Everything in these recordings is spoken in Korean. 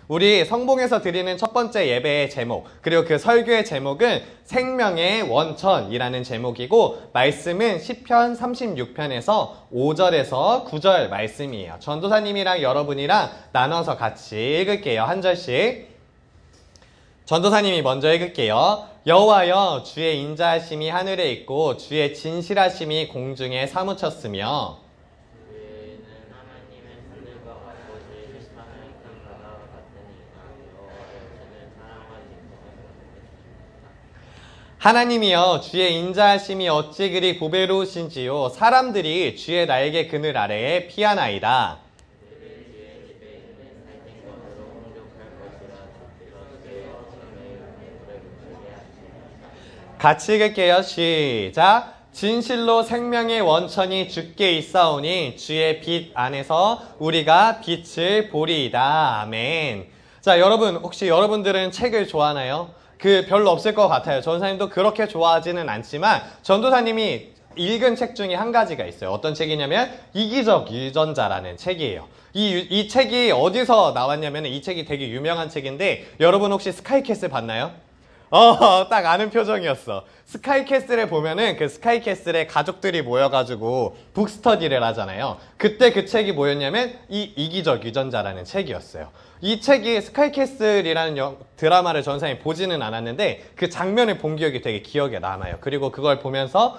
우리 성봉에서 드리는 첫 번째 예배의 제목, 그리고 그 설교의 제목은 생명의 원천이라는 제목이고, 말씀은 시편 36편에서 5절에서 9절 말씀이에요. 전도사님이랑 여러분이랑 나눠서 같이 읽을게요. 한 절씩. 전도사님이 먼저 읽을게요. 여호와여, 주의 인자하심이 하늘에 있고 주의 진실하심이 공중에 사무쳤으며 주는 하나님의 산들과 같고 주의 심판은 큰 바다와 같으니까 여호와여, 주는 사랑과 진정을 하나님이여, 주의 인자하심이 어찌 그리 보배로우신지요. 사람들이 주의 날개 그늘 아래에 피하나이다. 같이 읽을게요. 시작. 진실로 생명의 원천이 주께 있사오니 주의 빛 안에서 우리가 빛을 보리이다. 아멘. 자, 여러분, 혹시 여러분들은 책을 좋아하나요? 별로 없을 것 같아요. 전도사님도 그렇게 좋아하지는 않지만 전도사님이 읽은 책 중에 한 가지가 있어요. 어떤 책이냐면 이기적 유전자라는 책이에요. 이 책이 어디서 나왔냐면 이 책이 되게 유명한 책인데, 여러분 혹시 스카이캐슬 봤나요? 딱 아는 표정이었어. 스카이캐슬에 보면은 그 스카이캐슬에 가족들이 모여가지고 북스터디를 하잖아요. 그때 그 책이 뭐였냐면 이 이기적 유전자라는 책이었어요. 이 책이 스카이캐슬이라는 드라마를 전사님 보지는 않았는데 그 장면을 본 기억이 되게 기억에 남아요. 그리고 그걸 보면서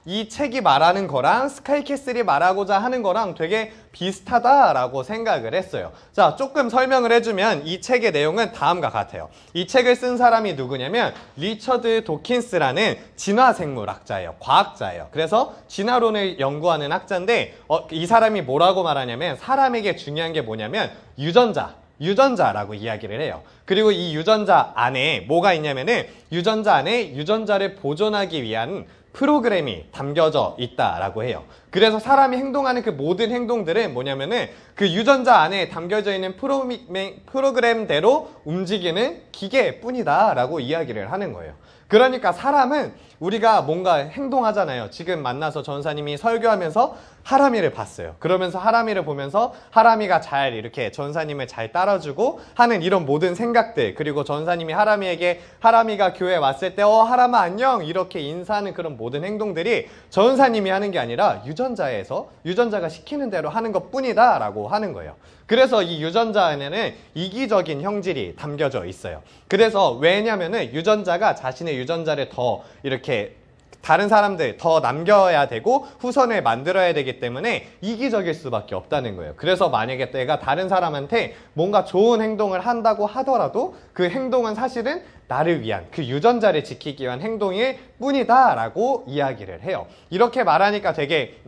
이 책이 말하는 거랑 스카이캐슬이 말하고자 하는 거랑 되게 비슷하다라고 생각을 했어요. 자, 조금 설명을 해주면 이 책의 내용은 다음과 같아요. 이 책을 쓴 사람이 누구냐면 리처드 도킨스라는 진화생물학자예요. 과학자예요. 그래서 진화론을 연구하는 학자인데 이 사람이 뭐라고 말하냐면 사람에게 중요한 게 뭐냐면 유전자라고 이야기를 해요. 그리고 이 유전자 안에 뭐가 있냐면은 유전자 안에 유전자를 보존하기 위한 프로그램이 담겨져 있다라고 해요. 그래서 사람이 행동하는 그 모든 행동들은 뭐냐면은 그 유전자 안에 담겨져 있는 프로그램대로 움직이는 기계뿐이다 라고 이야기를 하는 거예요. 그러니까 사람은 우리가 뭔가 행동하잖아요. 지금 만나서 전사님이 설교하면서 하람이를 봤어요. 그러면서 하람이를 보면서 하람이가 잘 이렇게 전사님을 잘 따라주고 하는 이런 모든 생각들, 그리고 전사님이 하람이에게 하람이가 교회에 왔을 때 하람아 안녕 이렇게 인사하는 그런 모든 행동들이 전사님이 하는 게 아니라 유전자가 시키는 대로 하는 것 뿐이다 라고 하는 거예요. 그래서 이 유전자 안에는 이기적인 형질이 담겨져 있어요. 그래서 왜냐면은 유전자가 자신의 유전자를 더 이렇게 다른 사람들 더 남겨야 되고 후손을 만들어야 되기 때문에 이기적일 수밖에 없다는 거예요. 그래서 만약에 내가 다른 사람한테 뭔가 좋은 행동을 한다고 하더라도 그 행동은 사실은 나를 위한, 그 유전자를 지키기 위한 행동일 뿐이다 라고 이야기를 해요. 이렇게 말하니까 되게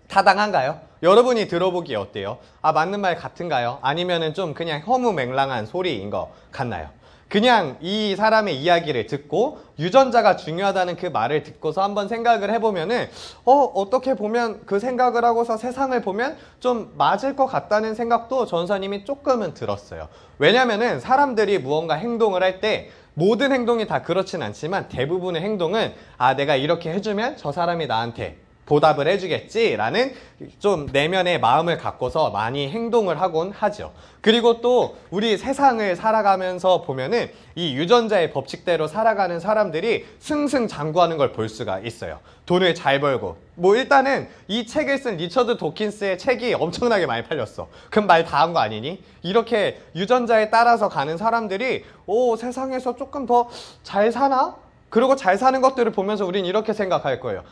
타당한가요? 여러분이 들어보기에 어때요? 맞는 말 같은가요? 아니면은 좀 그냥 허무맹랑한 소리인 것 같나요? 그냥 이 사람의 이야기를 듣고 유전자가 중요하다는 그 말을 듣고서 한번 생각을 해보면은 어떻게 보면 그 생각을 하고서 세상을 보면 좀 맞을 것 같다는 생각도 전사님이 조금은 들었어요. 왜냐면은 사람들이 무언가 행동을 할 때 모든 행동이 다 그렇진 않지만 대부분의 행동은 내가 이렇게 해주면 저 사람이 나한테 보답을 해주겠지라는 좀 내면의 마음을 갖고서 많이 행동을 하곤 하죠. 그리고 또 우리 세상을 살아가면서 보면은 이 유전자의 법칙대로 살아가는 사람들이 승승장구하는 걸 볼 수가 있어요. 돈을 잘 벌고 일단은 이 책을 쓴 리처드 도킨스의 책이 엄청나게 많이 팔렸어. 그럼 말 다 한 거 아니니? 이렇게 유전자에 따라서 가는 사람들이 세상에서 조금 더 잘 사나? 그리고 잘 사는 것들을 보면서 우린 이렇게 생각할 거예요.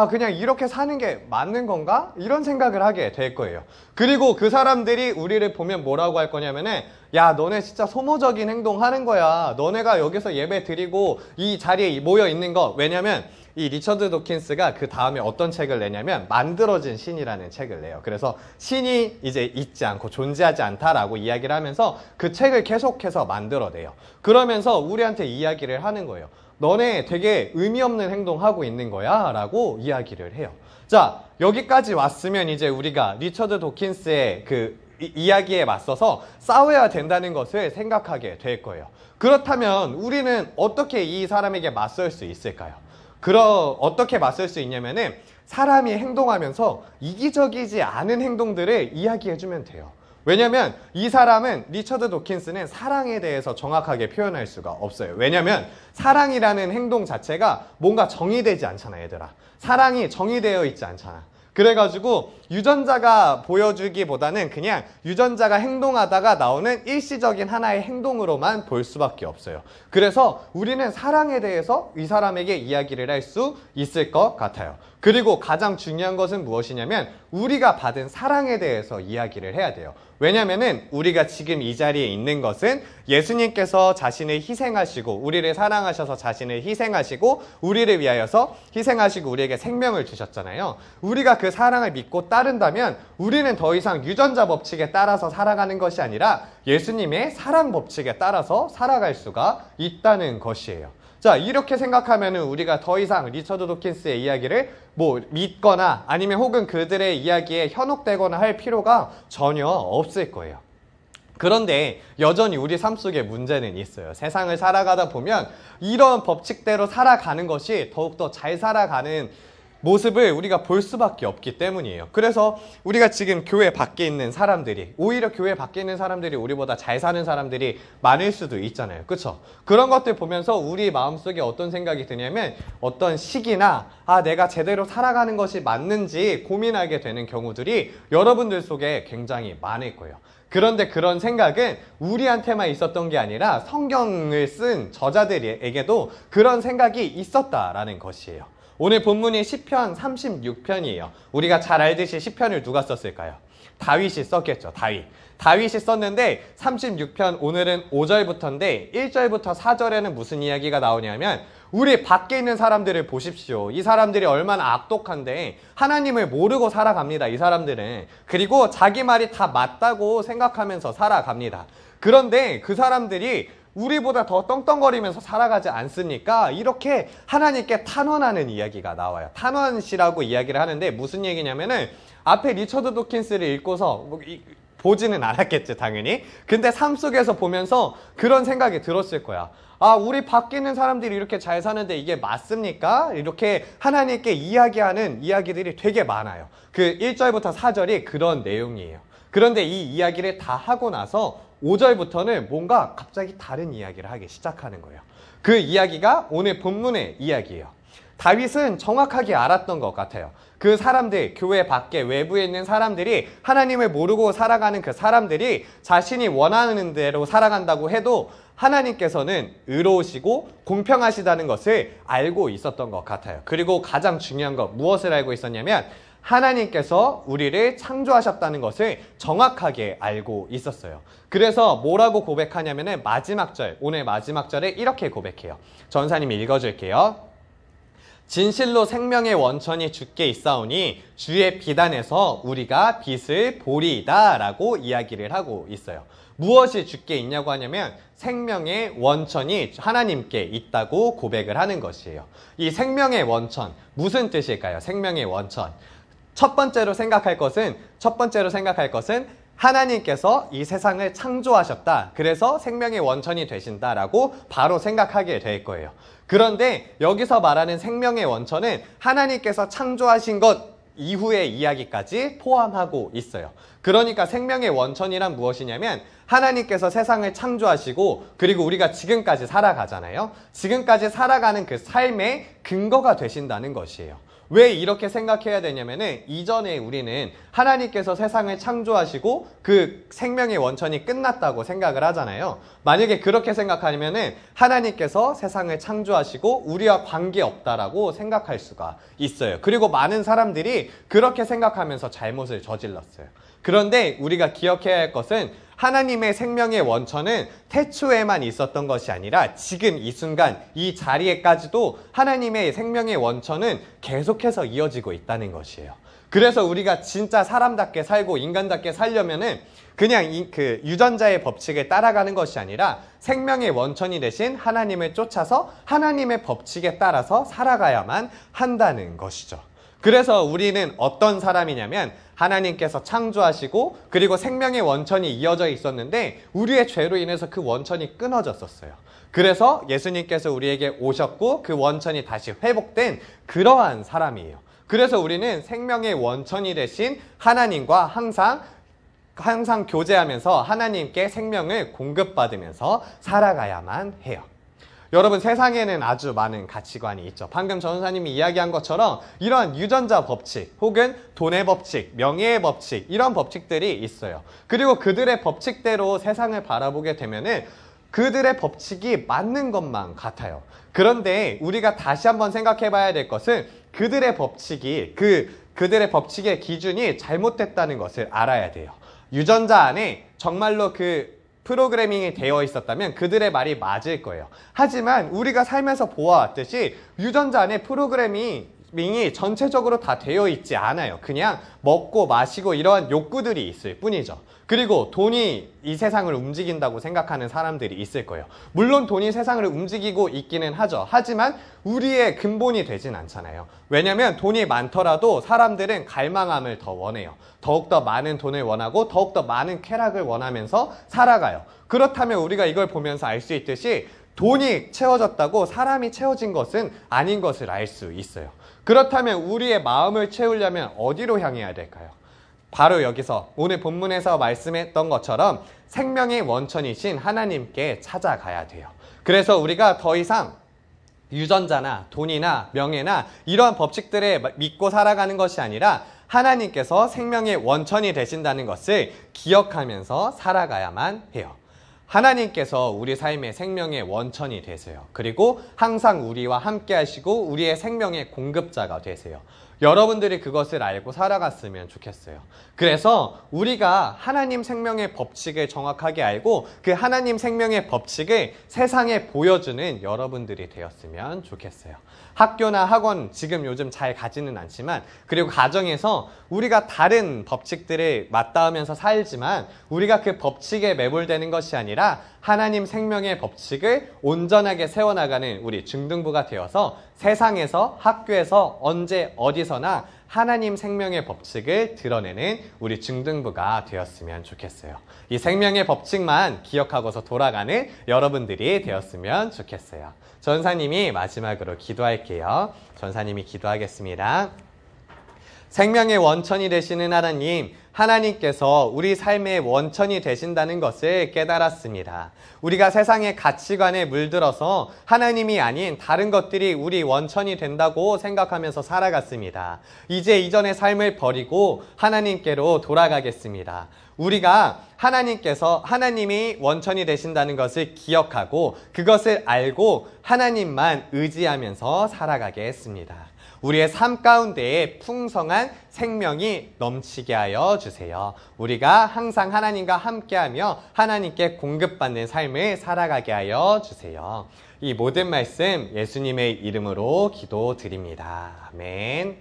그냥 이렇게 사는 게 맞는 건가? 이런 생각을 하게 될 거예요. 그리고 그 사람들이 우리를 보면 뭐라고 할 거냐면은 야, 너네 진짜 소모적인 행동 하는 거야. 너네가 여기서 예배 드리고 이 자리에 모여 있는 거. 왜냐면 이 리처드 도킨스가 그 다음에 어떤 책을 내냐면 만들어진 신이라는 책을 내요. 그래서 신이 이제 있지 않고 존재하지 않다라고 이야기를 하면서 그 책을 계속해서 만들어내요. 그러면서 우리한테 이야기를 하는 거예요. 너네 되게 의미 없는 행동하고 있는 거야 라고 이야기를 해요. 자, 여기까지 왔으면 이제 우리가 리처드 도킨스의 그 이야기에 맞서서 싸워야 된다는 것을 생각하게 될 거예요. 그렇다면 우리는 어떻게 이 사람에게 맞설 수 있을까요? 어떻게 맞설 수 있냐면은 사람이 행동하면서 이기적이지 않은 행동들을 이야기해주면 돼요. 왜냐면 이 사람은 리처드 도킨스는 사랑에 대해서 정확하게 표현할 수가 없어요. 왜냐면 사랑이라는 행동 자체가 뭔가 정의되지 않잖아, 얘들아. 사랑이 정의되어 있지 않잖아. 그래가지고 유전자가 보여주기보다는 그냥 유전자가 행동하다가 나오는 일시적인 하나의 행동으로만 볼 수밖에 없어요. 그래서 우리는 사랑에 대해서 이 사람에게 이야기를 할 수 있을 것 같아요. 그리고 가장 중요한 것은 무엇이냐면 우리가 받은 사랑에 대해서 이야기를 해야 돼요. 왜냐면은 우리가 지금 이 자리에 있는 것은 예수님께서 자신을 희생하시고 우리를 사랑하셔서 자신을 희생하시고 우리를 위하여서 희생하시고 우리에게 생명을 주셨잖아요. 우리가 그 사랑을 믿고 따른다면 우리는 더 이상 유전자 법칙에 따라서 살아가는 것이 아니라 예수님의 사랑 법칙에 따라서 살아갈 수가 있다는 것이에요. 자, 이렇게 생각하면 우리가 더 이상 리처드 도킨스의 이야기를 믿거나 아니면 혹은 그들의 이야기에 현혹되거나 할 필요가 전혀 없을 거예요. 그런데 여전히 우리 삶 속에 문제는 있어요. 세상을 살아가다 보면 이런 법칙대로 살아가는 것이 더욱더 잘 살아가는 모습을 우리가 볼 수밖에 없기 때문이에요. 그래서 우리가 지금 교회 밖에 있는 사람들이 오히려 교회 밖에 있는 사람들이 우리보다 잘 사는 사람들이 많을 수도 있잖아요. 그렇죠? 그런 것들 보면서 우리 마음속에 어떤 생각이 드냐면 어떤 시기나 내가 제대로 살아가는 것이 맞는지 고민하게 되는 경우들이 여러분들 속에 굉장히 많을 거예요. 그런데 그런 생각은 우리한테만 있었던 게 아니라 성경을 쓴 저자들에게도 그런 생각이 있었다라는 것이에요. 오늘 본문이 시편 36편이에요. 우리가 잘 알듯이 시편을 누가 썼을까요? 다윗이 썼겠죠. 다윗이 썼는데 36편 오늘은 5절부터인데 1절부터 4절에는 무슨 이야기가 나오냐면 우리 밖에 있는 사람들을 보십시오. 이 사람들이 얼마나 악독한데 하나님을 모르고 살아갑니다. 이 사람들은. 그리고 자기 말이 다 맞다고 생각하면서 살아갑니다. 그런데 그 사람들이 우리보다 더 떵떵거리면서 살아가지 않습니까? 이렇게 하나님께 탄원하는 이야기가 나와요. 탄원시라고 이야기를 하는데 무슨 얘기냐면은 앞에 리처드 도킨스를 읽고서 보지는 않았겠지 당연히. 근데 삶 속에서 보면서 그런 생각이 들었을 거야. 우리 밖에 있는 사람들이 이렇게 잘 사는데 이게 맞습니까? 이렇게 하나님께 이야기하는 이야기들이 되게 많아요. 그 1절부터 4절이 그런 내용이에요. 그런데 이 이야기를 다 하고 나서 5절부터는 뭔가 갑자기 다른 이야기를 하기 시작하는 거예요. 그 이야기가 오늘 본문의 이야기예요. 다윗은 정확하게 알았던 것 같아요. 그 사람들, 교회 밖에 외부에 있는 사람들이 하나님을 모르고 살아가는 그 사람들이 자신이 원하는 대로 살아간다고 해도 하나님께서는 의로우시고 공평하시다는 것을 알고 있었던 것 같아요. 그리고 가장 중요한 것 무엇을 알고 있었냐면 하나님께서 우리를 창조하셨다는 것을 정확하게 알고 있었어요. 그래서 뭐라고 고백하냐면은 마지막 절, 오늘 마지막 절에 이렇게 고백해요. 전사님이 읽어줄게요. 진실로 생명의 원천이 주께 있사오니 주의 비단에서 우리가 빛을 보리이다 라고 이야기를 하고 있어요. 무엇이 주께 있냐고 하냐면 생명의 원천이 하나님께 있다고 고백을 하는 것이에요. 이 생명의 원천, 무슨 뜻일까요? 생명의 원천. 첫 번째로 생각할 것은 하나님께서 이 세상을 창조하셨다. 그래서 생명의 원천이 되신다라고 바로 생각하게 될 거예요. 그런데 여기서 말하는 생명의 원천은 하나님께서 창조하신 것 이후의 이야기까지 포함하고 있어요. 그러니까 생명의 원천이란 무엇이냐면 하나님께서 세상을 창조하시고 그리고 우리가 지금까지 살아가잖아요. 지금까지 살아가는 그 삶의 근거가 되신다는 것이에요. 왜 이렇게 생각해야 되냐면은 이전에 우리는 하나님께서 세상을 창조하시고 그 생명의 원천이 끝났다고 생각을 하잖아요. 만약에 그렇게 생각하면은 하나님께서 세상을 창조하시고 우리와 관계없다라고 생각할 수가 있어요. 그리고 많은 사람들이 그렇게 생각하면서 잘못을 저질렀어요. 그런데 우리가 기억해야 할 것은 하나님의 생명의 원천은 태초에만 있었던 것이 아니라 지금 이 순간 이 자리에까지도 하나님의 생명의 원천은 계속해서 이어지고 있다는 것이에요. 그래서 우리가 진짜 사람답게 살고 인간답게 살려면은 그냥 그 유전자의 법칙에 따라가는 것이 아니라 생명의 원천이 되신 하나님을 쫓아서 하나님의 법칙에 따라서 살아가야만 한다는 것이죠. 그래서 우리는 어떤 사람이냐면 하나님께서 창조하시고 그리고 생명의 원천이 이어져 있었는데 우리의 죄로 인해서 그 원천이 끊어졌었어요. 그래서 예수님께서 우리에게 오셨고 그 원천이 다시 회복된 그러한 사람이에요. 그래서 우리는 생명의 원천이 되신 하나님과 항상 항상 교제하면서 하나님께 생명을 공급받으면서 살아가야만 해요. 여러분, 세상에는 아주 많은 가치관이 있죠. 방금 전사님이 이야기한 것처럼 이런 유전자 법칙 혹은 돈의 법칙, 명예의 법칙, 이런 법칙들이 있어요. 그리고 그들의 법칙대로 세상을 바라보게 되면은 그들의 법칙이 맞는 것만 같아요. 그런데 우리가 다시 한번 생각해 봐야 될 것은 그들의 법칙이 그들의 법칙의 기준이 잘못됐다는 것을 알아야 돼요. 유전자 안에 정말로 그 프로그래밍이 되어 있었다면 그들의 말이 맞을 거예요. 하지만 우리가 살면서 보아왔듯이 유전자 안에 프로그래밍이 전체적으로 다 되어 있지 않아요. 그냥 먹고 마시고 이러한 욕구들이 있을 뿐이죠. 그리고 돈이 이 세상을 움직인다고 생각하는 사람들이 있을 거예요. 물론 돈이 세상을 움직이고 있기는 하죠. 하지만 우리의 근본이 되진 않잖아요. 왜냐하면 돈이 많더라도 사람들은 갈망함을 더 원해요. 더욱더 많은 돈을 원하고 더욱더 많은 쾌락을 원하면서 살아가요. 그렇다면 우리가 이걸 보면서 알 수 있듯이 돈이 채워졌다고 사람이 채워진 것은 아닌 것을 알 수 있어요. 그렇다면 우리의 마음을 채우려면 어디로 향해야 될까요? 바로 여기서 오늘 본문에서 말씀했던 것처럼 생명의 원천이신 하나님께 찾아가야 돼요. 그래서 우리가 더 이상 유전자나 돈이나 명예나 이러한 법칙들에 믿고 살아가는 것이 아니라 하나님께서 생명의 원천이 되신다는 것을 기억하면서 살아가야만 해요. 하나님께서 우리 삶의 생명의 원천이 되세요. 그리고 항상 우리와 함께 하시고 우리의 생명의 공급자가 되세요. 여러분들이 그것을 알고 살아갔으면 좋겠어요. 그래서 우리가 하나님 생명의 법칙을 정확하게 알고 그 하나님 생명의 법칙을 세상에 보여주는 여러분들이 되었으면 좋겠어요. 학교나 학원 지금 요즘 잘 가지는 않지만 그리고 가정에서 우리가 다른 법칙들을 맞닿으면서 살지만 우리가 그 법칙에 매몰되는 것이 아니라 하나님 생명의 법칙을 온전하게 세워나가는 우리 중등부가 되어서 세상에서 학교에서 언제 어디서나 하나님 생명의 법칙을 드러내는 우리 중등부가 되었으면 좋겠어요. 이 생명의 법칙만 기억하고서 돌아가는 여러분들이 되었으면 좋겠어요. 전사님이 마지막으로 기도할게요. 전사님이 기도하겠습니다. 생명의 원천이 되시는 하나님, 하나님께서 우리 삶의 원천이 되신다는 것을 깨달았습니다. 우리가 세상의 가치관에 물들어서 하나님이 아닌 다른 것들이 우리 원천이 된다고 생각하면서 살아갔습니다. 이제 이전의 삶을 버리고 하나님께로 돌아가겠습니다. 우리가 하나님이 원천이 되신다는 것을 기억하고 그것을 알고 하나님만 의지하면서 살아가겠습니다. 우리의 삶 가운데에 풍성한 생명이 넘치게 하여 주세요. 우리가 항상 하나님과 함께하며 하나님께 공급받는 삶을 살아가게 하여 주세요. 이 모든 말씀 예수님의 이름으로 기도드립니다. 아멘.